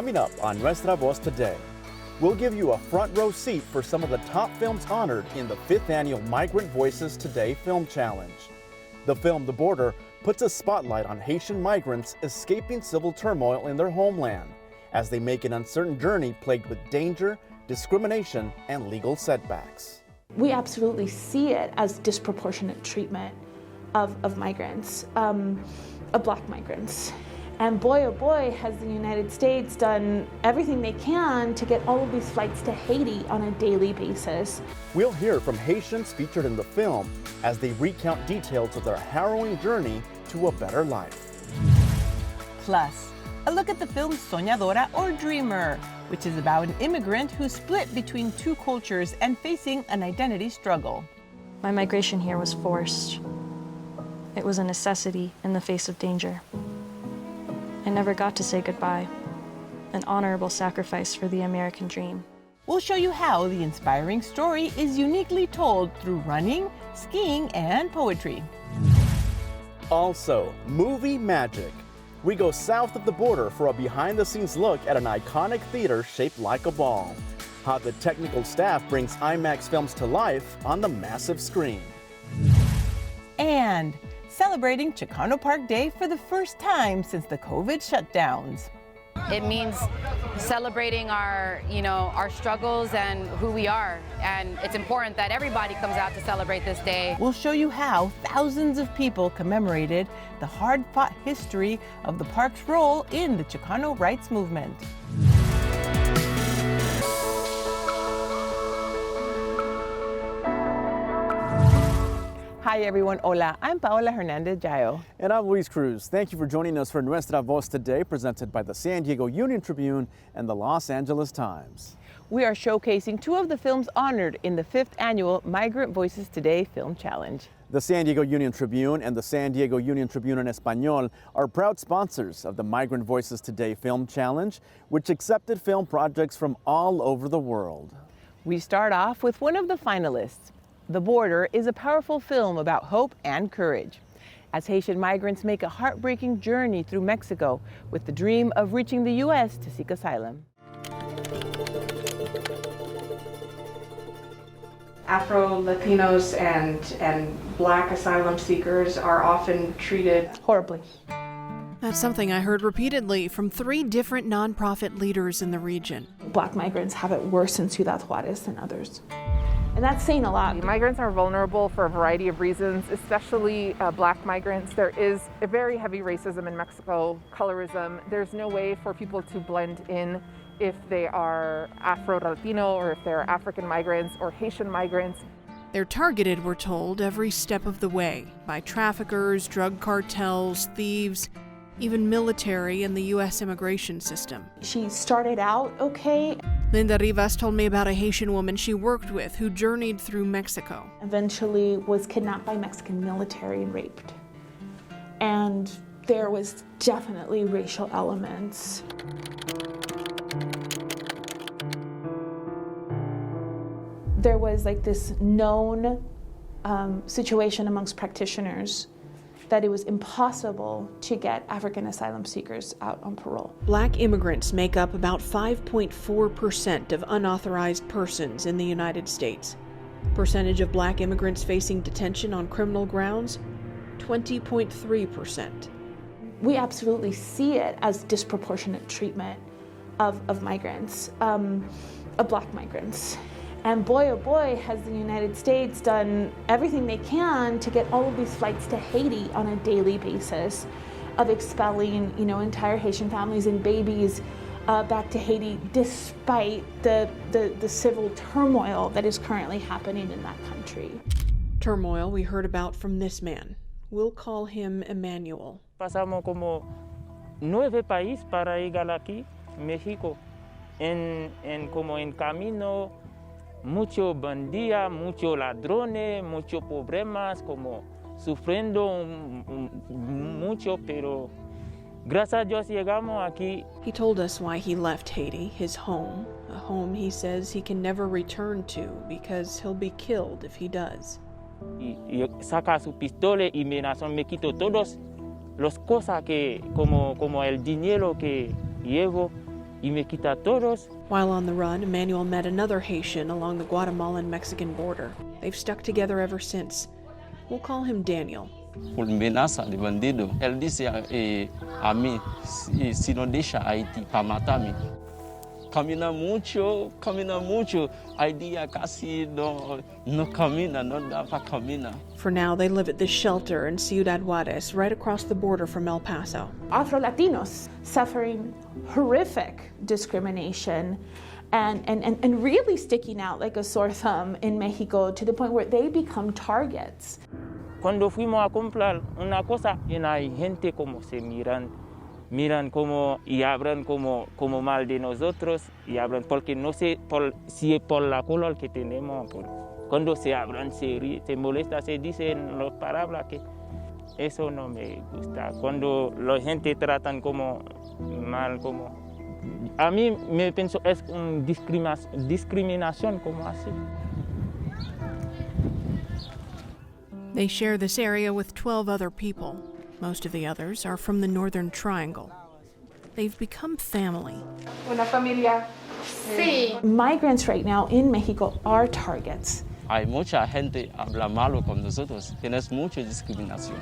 Coming up on Nuestra Voz Today, we'll give you a front row seat for some of the top films honored in the 5th Annual Migrant Voices Today Film Challenge. The film The Border puts a spotlight on Haitian migrants escaping civil turmoil in their homeland as they make an uncertain journey plagued with danger, discrimination, and legal setbacks. We absolutely see it as disproportionate treatment of migrants, of Black migrants. And boy, oh boy, has the United States done everything they can to get all of these flights to Haiti on a daily basis. We'll hear from Haitians featured in the film as they recount details of their harrowing journey to a better life. Plus, a look at the film Soñadora or Dreamer, which is about an immigrant who's split between two cultures and facing an identity struggle. My migration here was forced. It was a necessity in the face of danger. I never got to say goodbye, an honorable sacrifice for the American dream. We'll show you how the inspiring story is uniquely told through running, skiing, and poetry. Also, movie magic. We go south of the border for a behind-the-scenes look at an iconic theater shaped like a ball. How the technical staff brings IMAX films to life on the massive screen. And celebrating Chicano Park Day for the first time since the COVID shutdowns. It means celebrating our struggles and who we are. And it's important that everybody comes out to celebrate this day. We'll show you how thousands of people commemorated the hard-fought history of the park's role in the Chicano rights movement. Hi everyone, hola, I'm Paola Hernandez-Jayo. And I'm Luis Cruz. Thank you for joining us for Nuestra Voz Today, presented by the San Diego Union-Tribune and the Los Angeles Times. We are showcasing two of the films honored in the 5th Annual Migrant Voices Today Film Challenge. The San Diego Union-Tribune and the San Diego Union-Tribune en Español are proud sponsors of the Migrant Voices Today Film Challenge, which accepted film projects from all over the world. We start off with one of the finalists. The Border is a powerful film about hope and courage, as Haitian migrants make a heartbreaking journey through Mexico with the dream of reaching the U.S. to seek asylum. Afro-Latinos and Black asylum seekers are often treated Horribly. That's something I heard repeatedly from 3 different nonprofit leaders in the region. Black migrants have it worse in Ciudad Juarez than others. And that's saying a lot. Migrants are vulnerable for a variety of reasons, especially Black migrants. There is a very heavy racism in Mexico, colorism. There's no way for people to blend in if they are Afro-Latino or if they're African migrants or Haitian migrants. They're targeted, we're told, every step of the way by traffickers, drug cartels, thieves, even military and the U.S. immigration system. She started out okay. Linda Rivas told me about a Haitian woman she worked with who journeyed through Mexico. Eventually was kidnapped by Mexican military and raped. And there was definitely racial elements. There was like this known situation amongst practitioners that it was impossible to get African asylum seekers out on parole. Black immigrants make up about 5.4% of unauthorized persons in the United States. Percentage of Black immigrants facing detention on criminal grounds, 20.3%. We absolutely see it as disproportionate treatment of migrants, of Black migrants. And boy, oh boy, has the United States done everything they can to get all of these flights to Haiti on a daily basis, of expelling, entire Haitian families and babies back to Haiti, despite the civil turmoil that is currently happening in that country. Turmoil we heard about from this man. We'll call him Emmanuel. Pasamos como 9 países para llegar aquí, México, como en camino. Mucho bandía, mucho ladrones, muchos problemas, como sufriendo mucho, pero gracias a Dios llegamos aquí. He told us why he left Haiti, his home, a home he says he can never return to because he'll be killed if he does. Y saca su pistola y me quito todos las cosas que, como el dinero que llevo, y me quita todos. While on the run, Emmanuel met another Haitian along the Guatemalan-Mexican border. They've stuck together ever since. We'll call him Daniel. Por amenaza de bandido. Él dice a mí, si no deja Haití para matarme. Camina mucho. Hay días casi no camina, no da para caminar. For now, they live at this shelter in Ciudad Juarez, right across the border from El Paso. Afro-Latinos suffering horrific discrimination and really sticking out like a sore thumb in Mexico to the point where they become targets. Cuando fuimos a comprar una cosa, hay gente como se miran como y hablan como mal de nosotros y hablan porque no sé si es por la color que tenemos. Cuando se hablan, se molesta, se dicen las palabras que eso no me gusta. Cuando la gente tratan como mal, como a mí me pienso es una discriminación como así. They share this area with 12 other people. Most of the others are from the Northern Triangle. They've become family. Una familia. Sí. Migrants right now in Mexico are targets. Hay mucha gente habla malo con nosotros. Tienes mucha discriminación.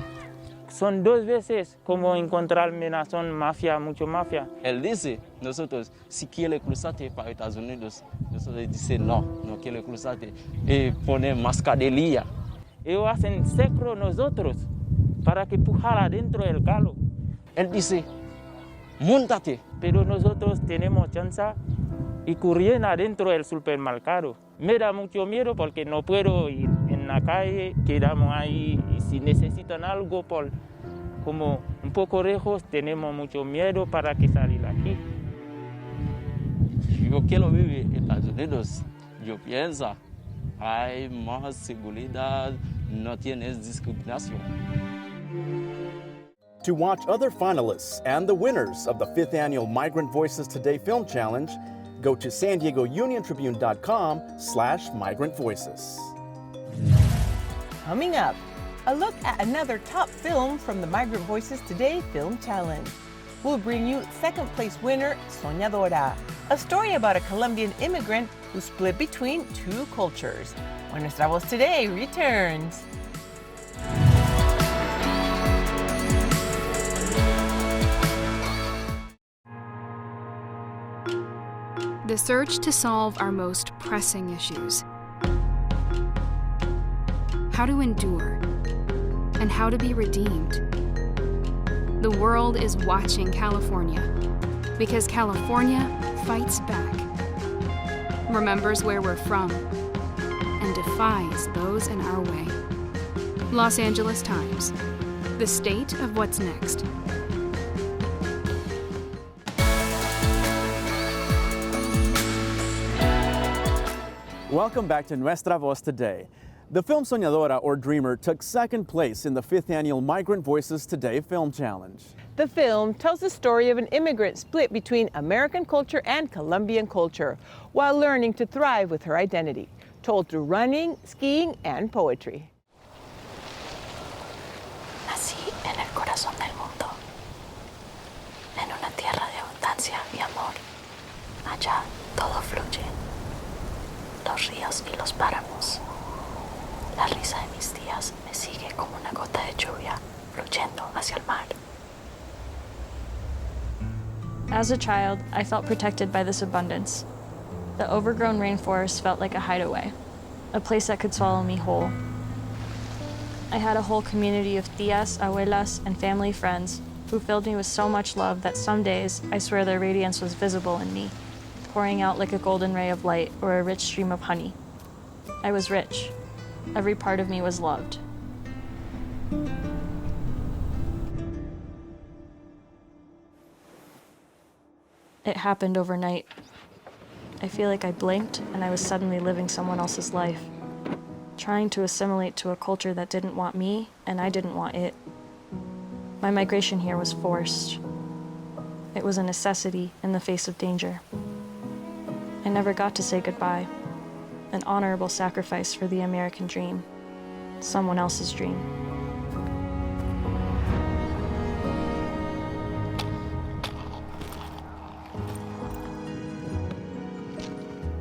Son 2 veces como encontrarme son mucho mafia. Él dice, nosotros, si quiere cruzarte para Estados Unidos, nosotros dice no quiere cruzarte. Y pone mascarilla. Ellos hacen seco nosotros para que pujar adentro del carro. Él dice, móntate. Pero nosotros tenemos chance y corriendo adentro del supermercado. Me da mucho miedo porque no puedo ir en la calle, quedamos ahí y si necesitan algo como un poco lejos, tenemos mucho miedo para que salir aquí. Yo quiero vivir en Estados Unidos. Yo pienso, hay más seguridad, no tienes discriminación. To watch other finalists and the winners of the 5th Annual Migrant Voices Today Film Challenge, go to San Diego Union-Tribune.com/Migrant Voices. Coming up, a look at another top film from the Migrant Voices Today Film Challenge. We'll bring you second place winner, Soñadora, a story about a Colombian immigrant who split between 2 cultures. When Nuestra Voz Today returns. The search to solve our most pressing issues. How to endure and how to be redeemed. The world is watching California because California fights back, remembers where we're from, and defies those in our way. Los Angeles Times, the state of what's next. Welcome back to Nuestra Voz Today. The film Soñadora, or Dreamer, took second place in the 5th Annual Migrant Voices Today Film Challenge. The film tells the story of an immigrant split between American culture and Colombian culture while learning to thrive with her identity, told through running, skiing, and poetry. Nací en el corazón del mundo, en una tierra de abundancia y amor. Allá todo fluye, los ríos y los páramos. La risa de mis tías me sigue como una gota de lluvia fluyendo hacia el mar. As a child, I felt protected by this abundance. The overgrown rainforest felt like a hideaway, a place that could swallow me whole. I had a whole community of tías, abuelas, and family friends who filled me with so much love that some days I swear their radiance was visible in me, pouring out like a golden ray of light or a rich stream of honey. I was rich. Every part of me was loved. It happened overnight. I feel like I blinked and I was suddenly living someone else's life, trying to assimilate to a culture that didn't want me and I didn't want it. My migration here was forced. It was a necessity in the face of danger. I never got to say goodbye. An honorable sacrifice for the American dream, someone else's dream.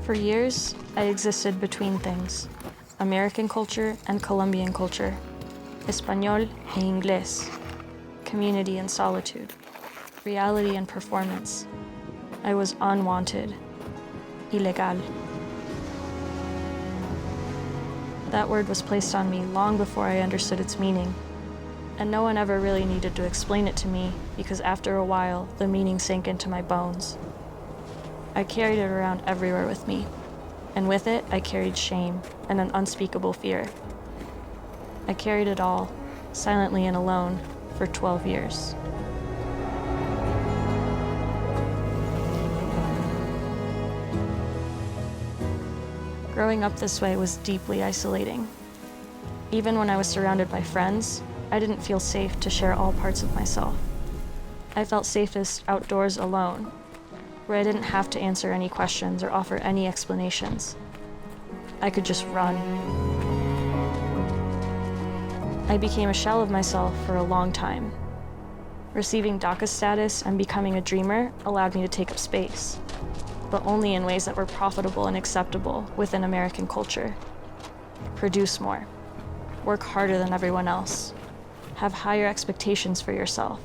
For years, I existed between things: American culture and Colombian culture, Español e Inglés, community and solitude, reality and performance. I was unwanted, ilegal. That word was placed on me long before I understood its meaning, and no one ever really needed to explain it to me because after a while, the meaning sank into my bones. I carried it around everywhere with me, and with it, I carried shame and an unspeakable fear. I carried it all, silently and alone, for 12 years. Growing up this way was deeply isolating. Even when I was surrounded by friends, I didn't feel safe to share all parts of myself. I felt safest outdoors alone, where I didn't have to answer any questions or offer any explanations. I could just run. I became a shell of myself for a long time. Receiving DACA status and becoming a dreamer allowed me to take up space, but only in ways that were profitable and acceptable within American culture. Produce more. Work harder than everyone else. Have higher expectations for yourself.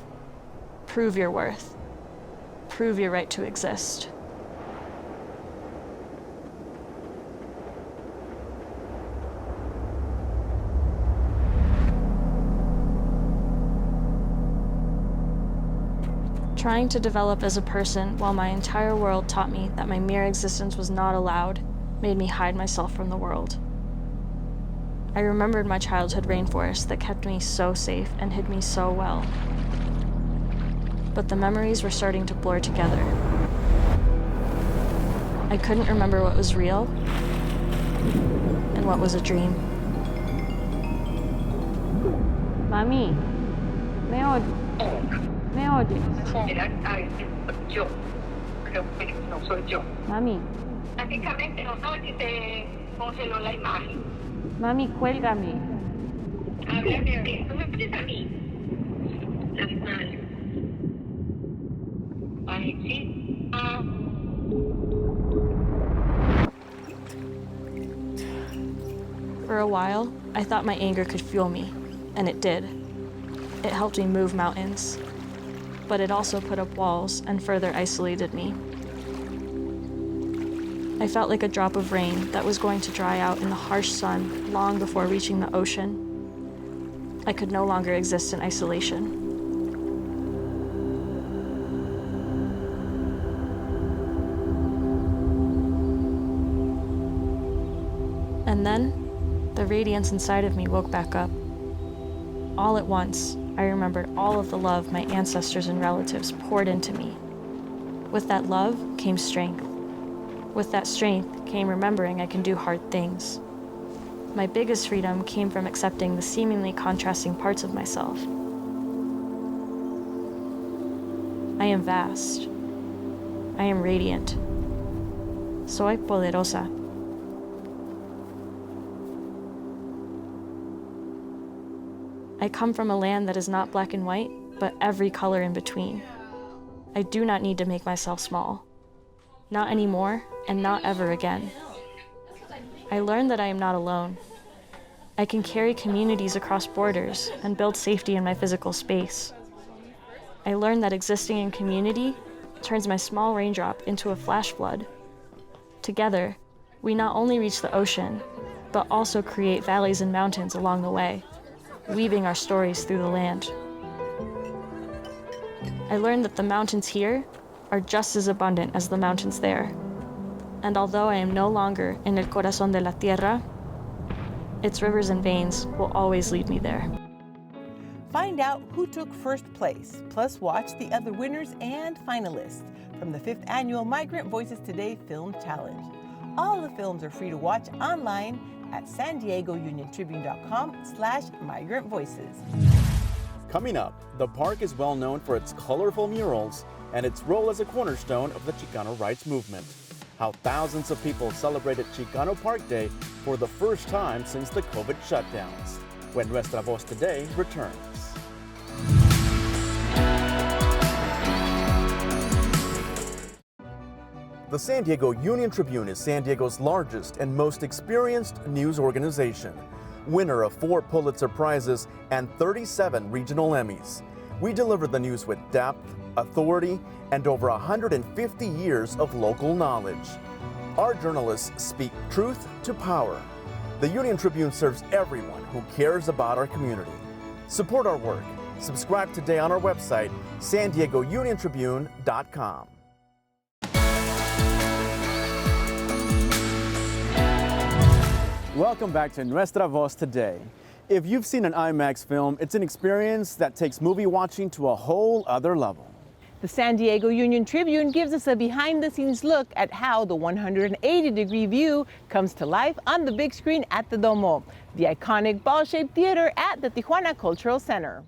Prove your worth. Prove your right to exist. Trying to develop as a person while my entire world taught me that my mere existence was not allowed made me hide myself from the world. I remembered my childhood rainforest that kept me so safe and hid me so well. But the memories were starting to blur together. I couldn't remember what was real and what was a dream. Mami, me oyes. ¿Me oyes? Yo. Creo que no soy yo. Mami. Prácticamente no sé si se congeló la imagen. Mami, cuélgame. Háblame, ¿tú me pides a mí? Alexis. For a while, I thought my anger could fuel me, and it did. It helped me move mountains. But it also put up walls and further isolated me. I felt like a drop of rain that was going to dry out in the harsh sun long before reaching the ocean. I could no longer exist in isolation. And then, the radiance inside of me woke back up. All at once, I remembered all of the love my ancestors and relatives poured into me. With that love came strength. With that strength came remembering I can do hard things. My biggest freedom came from accepting the seemingly contrasting parts of myself. I am vast. I am radiant. Soy poderosa. I come from a land that is not black and white, but every color in between. I do not need to make myself small. Not anymore, and not ever again. I learned that I am not alone. I can carry communities across borders and build safety in my physical space. I learned that existing in community turns my small raindrop into a flash flood. Together, we not only reach the ocean, but also create valleys and mountains along the way, weaving our stories through the land. I learned that the mountains here are just as abundant as the mountains there. And although I am no longer in el corazón de la tierra, its rivers and veins will always lead me there. Find out who took first place, plus watch the other winners and finalists from the 5th Annual Migrant Voices Today Film Challenge. All the films are free to watch online at san diego Union-Tribune.com/migrant voices. Coming up, the park is well known for its colorful murals and its role as a cornerstone of the Chicano rights movement. How thousands of people celebrated Chicano Park Day for the first time since the COVID shutdowns. When Nuestra Voz Today returns. The San Diego Union-Tribune is San Diego's largest and most experienced news organization, winner of 4 Pulitzer Prizes and 37 regional Emmys. We deliver the news with depth, authority, and over 150 years of local knowledge. Our journalists speak truth to power. The Union-Tribune serves everyone who cares about our community. Support our work. Subscribe today on our website, SanDiegoUnionTribune.com. Welcome back to Nuestra Voz Today. If you've seen an IMAX film, it's an experience that takes movie watching to a whole other level. The San Diego Union-Tribune gives us a behind-the-scenes look at how the 180-degree view comes to life on the big screen at the Domo, the iconic ball-shaped theater at the Tijuana Cultural Center.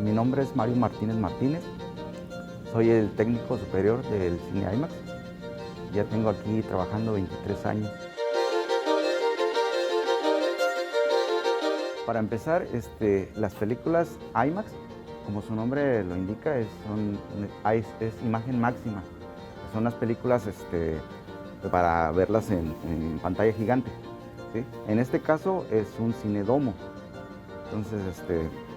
Mi nombre es Mario Martínez Martínez. Soy el técnico superior del cine IMAX. Ya tengo aquí trabajando 23 años. Para empezar, las películas IMAX, como su nombre lo indica, es imagen máxima. Son las películas para verlas en pantalla gigante, ¿sí? En este caso es un cinedomo. Entonces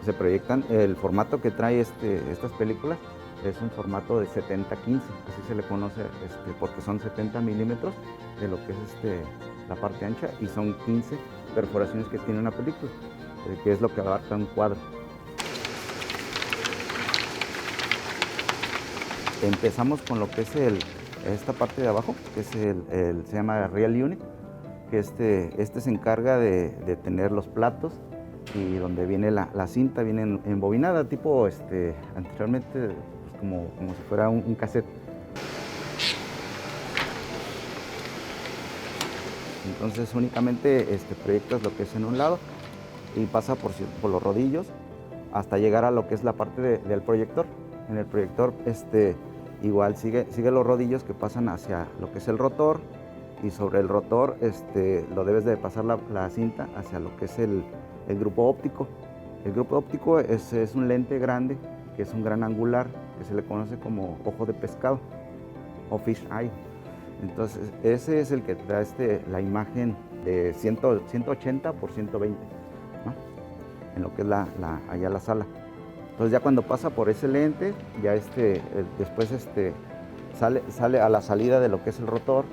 se proyectan, el formato que trae estas películas es un formato de 70-15, así se le conoce porque son 70 milímetros de lo que es la parte ancha y son 15 perforaciones que tiene una película, que es lo que abarca un cuadro. Empezamos con lo que es esta parte de abajo, que se llama Real Unit, que se encarga de tener los platos y donde viene la cinta, viene embobinada, tipo anteriormente pues como si fuera un cassette. Entonces únicamente proyectas lo que es en un lado y pasa por los rodillos hasta llegar a lo que es la parte del proyector. En el proyector igual sigue los rodillos que pasan hacia lo que es el rotor, y sobre el rotor lo debes de pasar la cinta hacia lo que es el grupo óptico. El grupo óptico es un lente grande, que es un gran angular, que se le conoce como ojo de pescado o fish eye. Entonces ese es el que da la imagen de 180 por 120, ¿no? En lo que es allá la sala. Entonces ya cuando pasa por ese lente, ya después sale a la salida de lo que es el rotor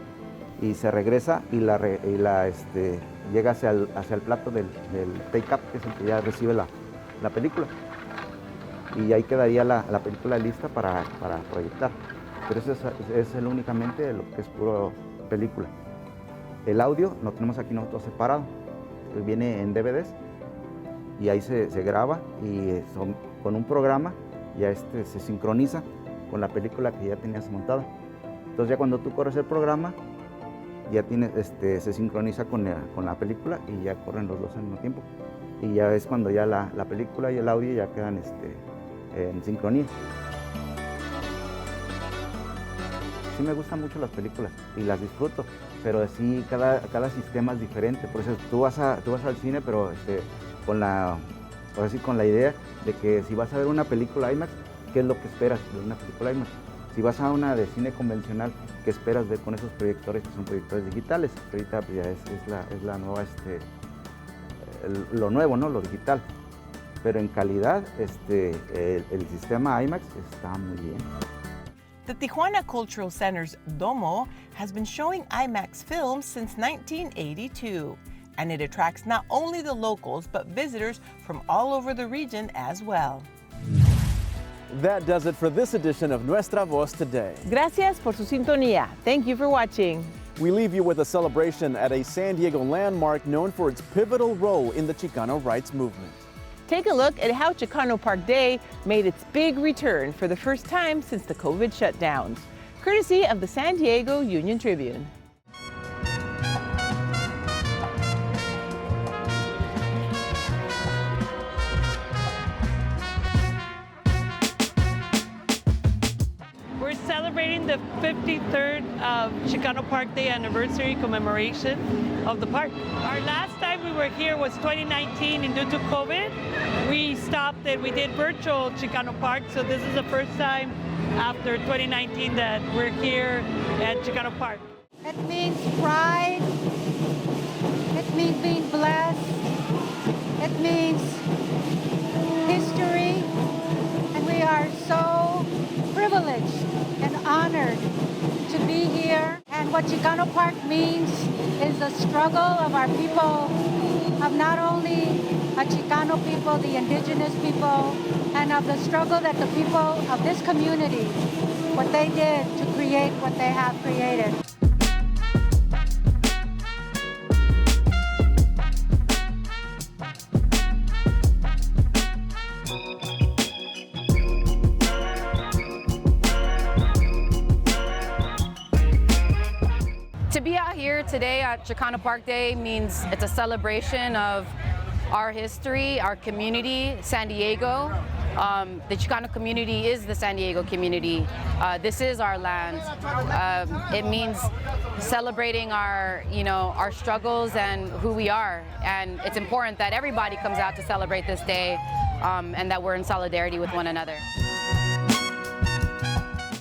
y se regresa y llega hacia el plato del take-up, que es el que ya recibe la película. Y ahí quedaría la película lista para proyectar. Pero eso es únicamente lo que es puro película. El audio lo tenemos aquí nosotros separado. Viene en DVDs y ahí se graba y con un programa ya se sincroniza con la película que ya tenías montada. Entonces ya cuando tú corres el programa, ya se sincroniza con la película y ya corren los dos al mismo tiempo. Y ya es cuando ya la película y el audio ya quedan en sincronía. Sí me gustan mucho las películas y las disfruto, pero sí cada sistema es diferente. Por eso tú vas al cine, pero con la idea de que si vas a ver una película IMAX, ¿qué es lo que esperas de una película IMAX? Si vas a una de cine convencional, ¿qué esperas ver con esos proyectores que son proyectores digitales? Ahorita pues, ya es la nueva, lo nuevo, ¿no? Lo digital. Pero en calidad, el sistema IMAX está muy bien. The Tijuana Cultural Center's Domo has been showing IMAX films since 1982, and it attracts not only the locals, but visitors from all over the region as well. That does it for this edition of Nuestra Voz Today. Gracias por su sintonía. Thank you for watching. We leave you with a celebration at a San Diego landmark known for its pivotal role in the Chicano rights movement. Take a look at how Chicano Park Day made its big return for the first time since the COVID shutdowns, courtesy of the San Diego Union-Tribune. We're celebrating the 53rd Chicano Park Day anniversary commemoration of the park. Our last time we were here was 2019, and due to COVID, we stopped and we did virtual Chicano Park. So this is the first time after 2019 that we're here at Chicano Park. It means pride. It means being blessed. It means history. And we are so privileged and honored to be here. And what Chicano Park means is the struggle of our people, of not only a Chicano people, the indigenous people, and of the struggle that the people of this community, what they did to create what they have created. To be out here today at Chicano Park Day means it's a celebration of our history, our community, San Diego. The Chicano community is the San Diego community. This is our land. It means celebrating our struggles and who we are. And it's important that everybody comes out to celebrate this day and that we're in solidarity with one another.